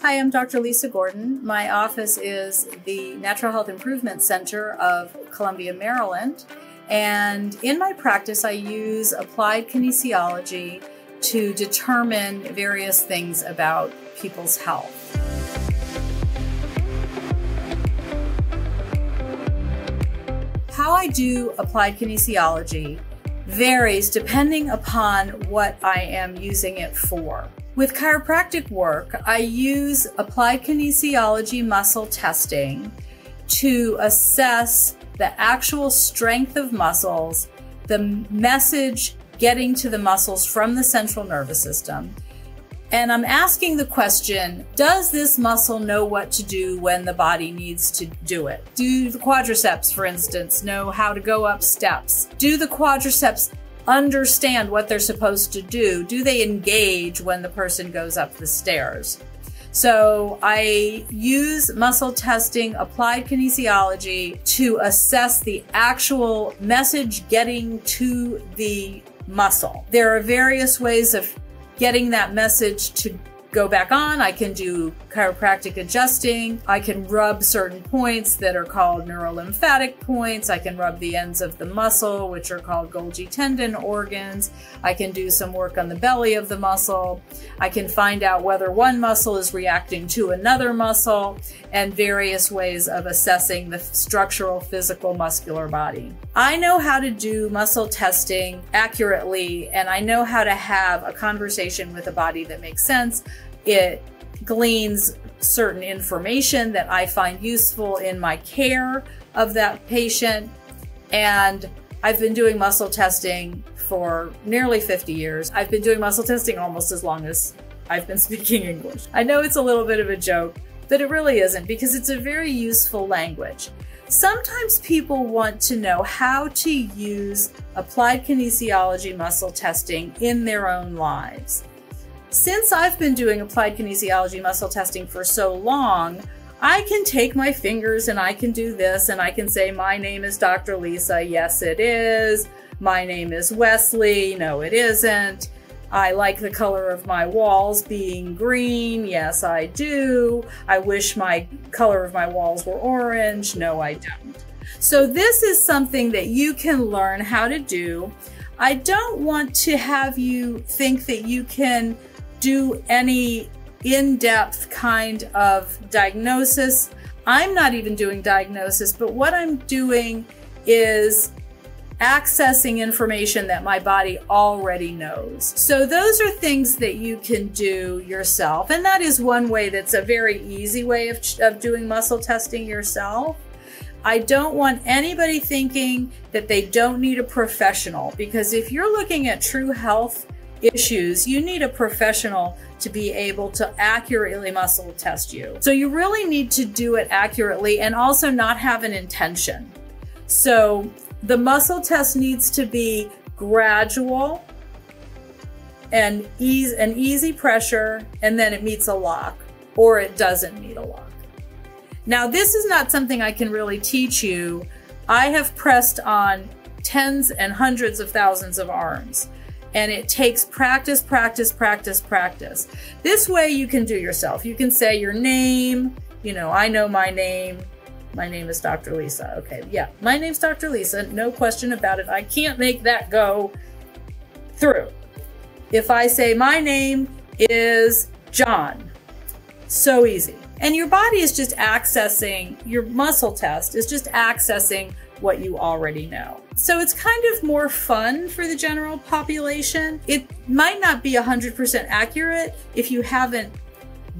Hi, I'm Dr. Lisa Gordon. My office is the Natural Health Improvement Center of Columbia, Maryland. And in my practice, I use applied kinesiology to determine various things about people's health. How I do applied kinesiology varies depending upon what I am using it for. With chiropractic work, I use applied kinesiology muscle testing to assess the actual strength of muscles, the message getting to the muscles from the central nervous system. And I'm asking the question, does this muscle know what to do when the body needs to do it? Do the quadriceps, for instance, know how to go up steps? Do the quadriceps understand what they're supposed to do? Do they engage when the person goes up the stairs? So I use muscle testing, applied kinesiology to assess the actual message getting to the muscle. There are various ways of getting that message to go back on. I can do chiropractic adjusting. I can rub certain points that are called neurolymphatic points. I can rub the ends of the muscle, which are called Golgi tendon organs. I can do some work on the belly of the muscle. I can find out whether one muscle is reacting to another muscle, and various ways of assessing the structural, physical, muscular body. I know how to do muscle testing accurately, and I know how to have a conversation with a body that makes sense. It gleans certain information that I find useful in my care of that patient. And I've been doing muscle testing for nearly 50 years. I've been doing muscle testing almost as long as I've been speaking English. I know it's a little bit of a joke, but it really isn't, because it's a very useful language. Sometimes people want to know how to use applied kinesiology muscle testing in their own lives. Since I've been doing applied kinesiology muscle testing for so long, I can take my fingers and I can do this and I can say, my name is Dr. Lisa. Yes, it is. My name is Wesley. No, it isn't. I like the color of my walls being green. Yes, I do. I wish my color of my walls were orange. No, I don't. So this is something that you can learn how to do. I don't want to have you think that you can do any in-depth kind of diagnosis. I'm not even doing diagnosis, but what I'm doing is accessing information that my body already knows. So those are things that you can do yourself. And that is one way that's a very easy way of doing muscle testing yourself. I don't want anybody thinking that they don't need a professional, because if you're looking at true health issues, you need a professional to be able to accurately muscle test you. So you really need to do it accurately and also not have an intention. So the muscle test needs to be gradual and an easy pressure, and then it meets a lock, or it doesn't meet a lock. Now, this is not something I can really teach you. I have pressed on tens and hundreds of thousands of arms. And it takes practice, practice, practice, practice. This way you can do yourself. You can say your name, I know my name. My name is Dr. Lisa. Okay, yeah, my name's Dr. Lisa, no question about it. I can't make that go through. If I say my name is John, so easy. And your body is just accessing, your muscle test is just accessing what you already know. So it's kind of more fun for the general population. It might not be 100% accurate if you haven't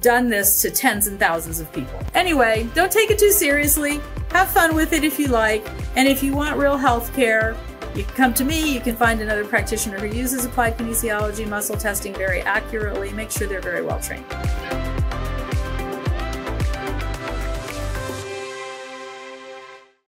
done this to tens and thousands of people. Anyway, don't take it too seriously. Have fun with it if you like. And if you want real health care, you can come to me. You can find another practitioner who uses applied kinesiology muscle testing very accurately. Make sure they're very well trained.